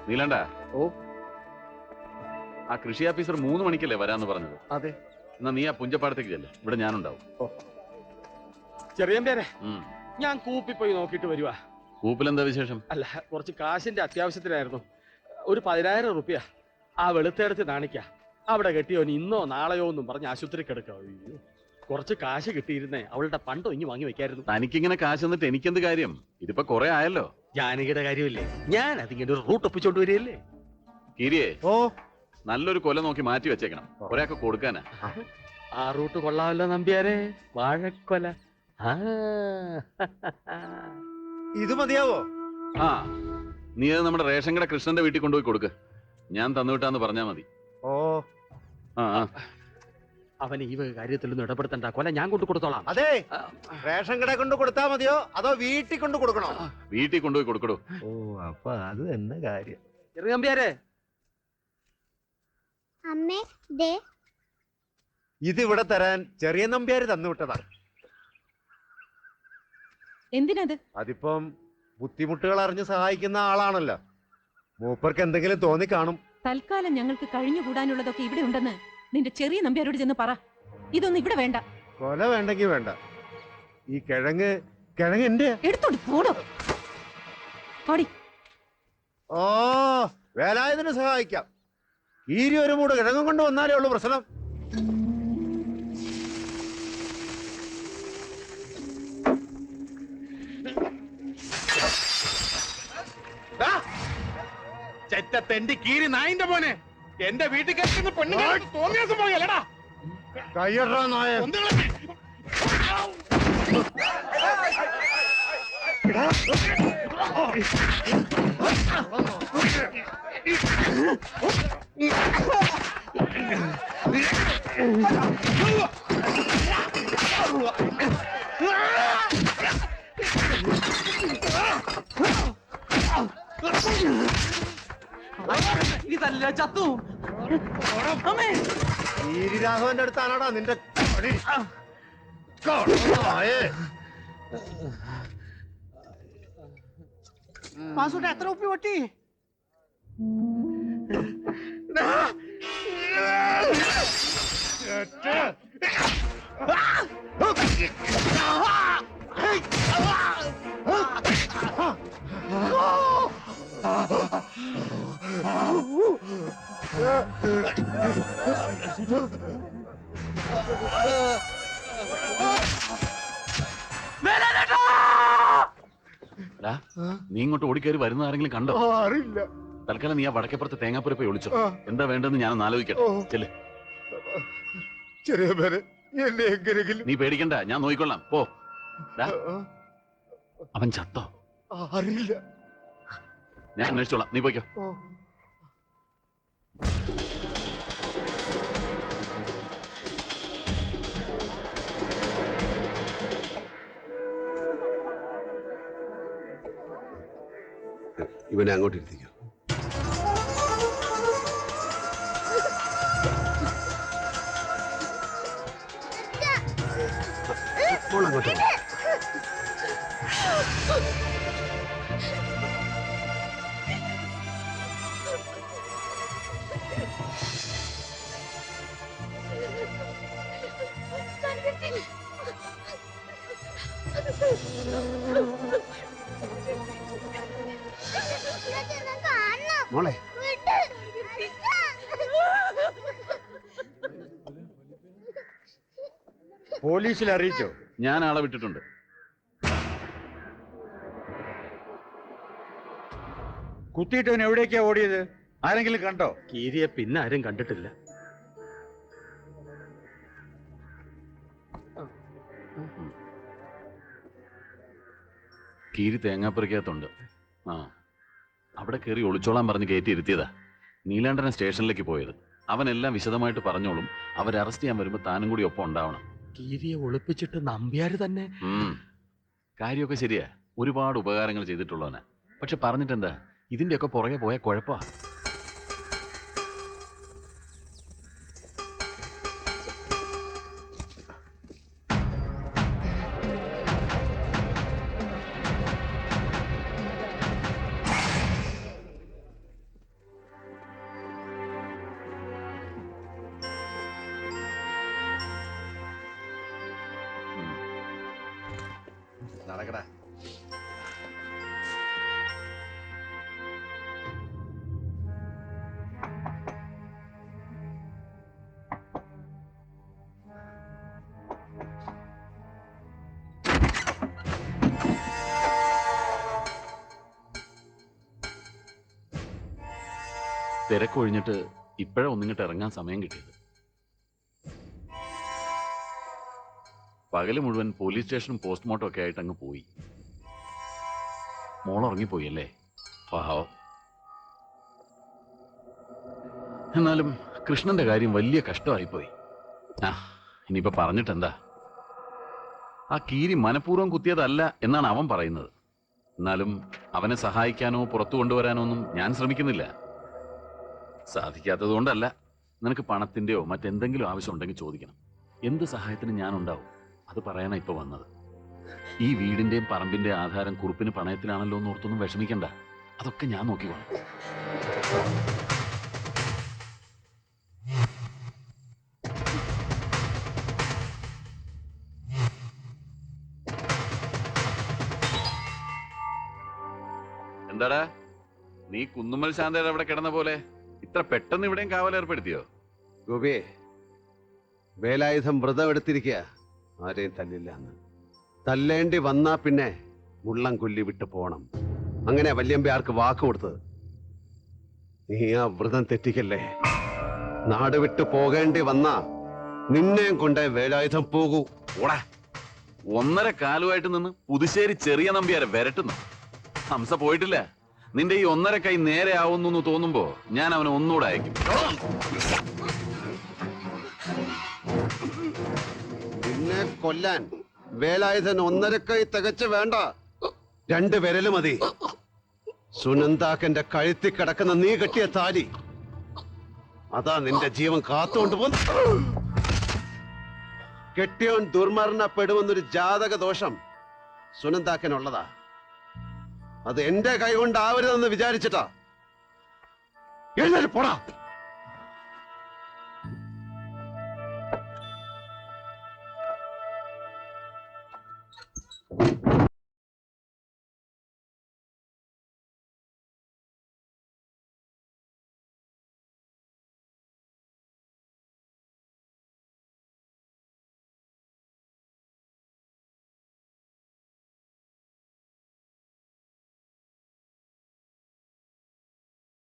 നീലണ്ട. ഓ, ആ കൃഷി ഓഫീസർ 3 മണിക്കല്ലേ വരാന്ന് പറഞ്ഞത്? അതെ. എന്നാ നീ ആ പുഞ്ചപ്പാടത്തേക്ക് ചെല്ലേ, ഇവിടെ ഞാനുണ്ടാവും. ചെറിയ പേരെ, ഞാൻ കൂപ്പി പോയി നോക്കിട്ട് വരുവാ. കൂപ്പിലെന്താ വിശേഷം? അല്ല, കുറച്ച് കാശിന്റെ അത്യാവശ്യത്തിലായിരുന്നു. ഒരു 10,000 റുപ്യ ആ വെളുത്തെടുത്ത് കാണിക്ക. അവിടെ കെട്ടിയോന് ഇന്നോ നാളെയോ എന്നും പറഞ്ഞ് ആശുപത്രി കിടക്കാം. കുറച്ച് കാശ് കിട്ടിയിരുന്നേ അവളുടെ പണ്ടോ ഇങ്ങി വാങ്ങി വെക്കായിരുന്നു. തനിക്കിങ്ങനെ കാശ് എന്നിട്ട് എനിക്കെന്ത് കാര്യം? ഇതിപ്പോ കൊറേ ആയല്ലോ. ജാനകിയുടെ കാര്യമില്ലേ, ഞാൻ അതിങ്ങനെ ഒരു റൂട്ട് ഒപ്പിച്ചോണ്ട് വരികയല്ലേ. കീരിയെ, ഓ, നല്ലൊരു കൊല നോക്കി മാറ്റി വെച്ചേക്കണം, ഒരാൾക്ക് കൊടുക്കാനാ. ആ റൂട്ട് കൊള്ളാമല്ലോ നമ്പ്യാരെ, വാഴക്കൊല. ഇത് മതിയാവോ? ആ, നീ അത് നമ്മുടെ റേഷൻ കട കൃഷ്ണന്റെ വീട്ടിൽ കൊണ്ടുപോയി കൊടുക്ക്. ഞാൻ തന്നുവിട്ടാന്ന് പറഞ്ഞാ മതി. ഓ, അവന് ഈ കാര്യത്തിലൊന്നും ഇടപെടുത്തണ്ട. കൊല ഞാൻ കൊണ്ട് കൊടുത്തോളാം. അതെ, റേഷൻ കട കൊണ്ട് കൊടുത്താ മതിയോ അതോ വീട്ടിൽ കൊണ്ട് കൊടുക്കണോ? വീട്ടിൽ കൊണ്ടുപോയി കൊടുക്കടോ. ഓ, അപ്പൊ അത് തന്നെ കാര്യം. ചെറുകമ്പ്യാരെ, അമ്മേ ദേ ഇതിവിടെ തരാൻ ചെറിയ നമ്പ്യാര് തന്നുവിട്ടതാ. എന്തിനത്? അതിപ്പം ബുദ്ധിമുട്ടുകൾ അറിഞ്ഞ് സഹായിക്കുന്ന ആളാണല്ലോ. മൂപ്പർക്ക് എന്തെങ്കിലും തോന്നി കാണും. തൽക്കാലം ഞങ്ങൾക്ക് കഴിഞ്ഞുകൂടാനുള്ളതൊക്കെ ഇവിടെ ഉണ്ടെന്ന് നിന്റെ ചെറിയ നമ്പ്യാരോട് ചെന്ന് പറ. ഇതൊന്നും ഇവിടെ വേണ്ട. കൊല വേണ്ടെങ്കിൽ വേണ്ട. ഈ കിഴങ്ങ് എന്റെ എടുത്തോണ്ട് പോടോ. പാടി. ഓ, വേലായുധന് സഹായിക്കാം. ഈരി ഒരു മൂട് കിഴങ്ങും കൊണ്ട് വന്നാലേ ഉള്ളൂ പ്രശ്നം. ചെറ്റ കീരി നായിന്റെ മോനെ, എന്റെ വീട്ടിൽ കയറ്റുന്ന പെണ്ണുങ്ങൾ തോന്നിയാസം പോയല്ലടാ. കയ്യടാ നായ. ഇതല്ല ചത്തു. ഈരിരാഘവന്റെ അടുത്താണോടാ നിന്റെ മാസൂടെ എത്ര ഉപ്പി പൊട്ടി? നീ ഇങ്ങോട്ട് ഓടിക്കയറി വരുന്ന ആരെങ്കിലും കണ്ടോ? അറിയില്ല. തൽക്കാലം നീ ആ വടക്കേപ്പുറത്ത് തേങ്ങാപ്പുര പോയി ഒളിച്ചോ. എന്താ വേണ്ടെന്ന് ഞാനൊന്ന് ആലോചിക്കട്ടെ. ചെല്ല്. ചെറിയ പേര് എന്നെ എങ്ങനെയെങ്കിലും. നീ പേടിക്കണ്ട, ഞാൻ നോക്കിക്കൊള്ളാം. പോ. അവൻ ചത്തോ? അറിയില്ല, ഞാൻ അന്വേഷിച്ചോളാം. നീ പോയിക്കോ. ഇവനെ അങ്ങോട്ട് ഇരുത്തിക്കോ. അങ്ങോട്ട് മോളെ. പോലീസിൽ അറിയിച്ചോ? ഞാൻ ആളെ വിട്ടിട്ടുണ്ട്. കുത്തിയിട്ടവൻ എവിടേക്കാ ഓടിയത്? ആരെങ്കിലും കണ്ടോ? കീരിയെ പിന്നെ ആരും കണ്ടിട്ടില്ല. കീരി തേങ്ങാപ്പുരക്കകത്തുണ്ട്. ആ, അവിടെ കയറി ഒളിച്ചോളാൻ പറഞ്ഞ് കയറ്റി ഇരുത്തിയതാ. നീലാണ്ടനെ സ്റ്റേഷനിലേക്ക് പോയത്. അവനെല്ലാം വിശദമായിട്ട് പറഞ്ഞോളും. അവരെ അറസ്റ്റ് ചെയ്യാൻ വരുമ്പോ താനും കൂടി ഒപ്പം ഉണ്ടാവണം. കീരിയെ ഒളിപ്പിച്ചിട്ട് നമ്പ്യാര് തന്നെ. കാര്യമൊക്കെ ശരിയാ, ഒരുപാട് ഉപകാരങ്ങൾ ചെയ്തിട്ടുള്ളവനാ. പക്ഷെ പറഞ്ഞിട്ടെന്താ, ഇതിന്റെയൊക്കെ പുറകെ പോയ കുഴപ്പാ. നടക്കടാ. തിരക്കൊഴിഞ്ഞിട്ട് ഇപ്പോഴാ ഒന്നിങ്ങോട്ട് ഇറങ്ങാൻ സമയം കിട്ടിയത്. പകല് മുഴുവൻ പോലീസ് സ്റ്റേഷനും പോസ്റ്റ്മോർട്ടം ഒക്കെ ആയിട്ട് അങ്ങ് പോയി. മോളുറങ്ങിപ്പോയി അല്ലേ? പാവം. എന്നാലും കൃഷ്ണന്റെ കാര്യം വലിയ കഷ്ടമായിപ്പോയി. ആ ഇനിയിപ്പോ പറഞ്ഞിട്ടെന്താ? ആ കീരി മനഃപൂർവ്വം കുത്തിയതല്ല എന്നാണ് അവൻ പറയുന്നത്. എന്നാലും അവനെ സഹായിക്കാനോ പുറത്തു കൊണ്ടുവരാനോ ഒന്നും ഞാൻ ശ്രമിക്കുന്നില്ല. സാധിക്കാത്തത് കൊണ്ടല്ല. നിനക്ക് പണത്തിന്റെയോ മറ്റെന്തെങ്കിലും ആവശ്യം ഉണ്ടെങ്കിൽ ചോദിക്കണം. എന്ത് സഹായത്തിന് ഞാൻ ഉണ്ടാവും. അത് പറയാനാ ഇപ്പൊ വന്നത്. ഈ വീടിന്റെയും പറമ്പിന്റെയും ആധാരം കുറുപ്പിന് പണയത്തിലാണല്ലോ എന്ന് ഓർത്തൊന്നും വിഷമിക്കണ്ട. അതൊക്കെ ഞാൻ നോക്കിക്കോളാം. എന്താടാ നീ കുന്നുമ്മൽ ശാന്തയുടെ അവിടെ കിടന്ന പോലെ ഇത്ര പെട്ടെന്ന് ഇവിടെയും കാവലേർപ്പെടുത്തിയോ? ഗോപിയെ, വേലായുധം വ്രതം എടുത്തിരിക്കുക ആരെയും തല്ലില്ല എന്ന്. തല്ലേണ്ടി വന്നാ പിന്നെ മുള്ളം കൊല്ലി വിട്ട് പോണം. അങ്ങനെ വല്യമ്പ ആർക്ക് വാക്ക് കൊടുത്തത്. നീ ആ വ്രതം തെറ്റിക്കല്ലേ. നാട് വിട്ട് പോകേണ്ടി വന്നാ നിന്നെയും കൊണ്ടേ വേലായുധം പോകൂ. ഓടാ, 1.5 കാലുമായിട്ട് നിന്ന് പുതുശ്ശേരി ചെറിയ നമ്പ്യാരെ വരട്ടുന്നു. ഹംസ പോയിട്ടില്ല. നിന്റെ ഈ 1.5 കൈ നേരെ ആവുന്നു എന്ന് തോന്നുമ്പോ ഞാൻ അവനെ ഒന്നുകൂടെ അയക്കും. നിന്നെ കൊല്ലാൻ വേലായുധൻ 1.5 കൈ തികച്ച് വേണ്ട, 2 വിരല് മതി. സുനന്ദാക്കന്റെ കഴുത്തി കിടക്കുന്ന നീ കെട്ടിയ താലി, അതാ നിന്റെ ജീവൻ കാത്തുകൊണ്ട് പോന്നു. കെട്ടിയോൻ ദുർമരണപ്പെടുമെന്നൊരു ജാതക ദോഷം സുനന്ദാക്കനുള്ളതാ. അത് എന്റെ കൈ കൊണ്ടാവരുതെന്ന് വിചാരിച്ചിട്ടാ. എഴുന്നേറ്റ് പോടാ.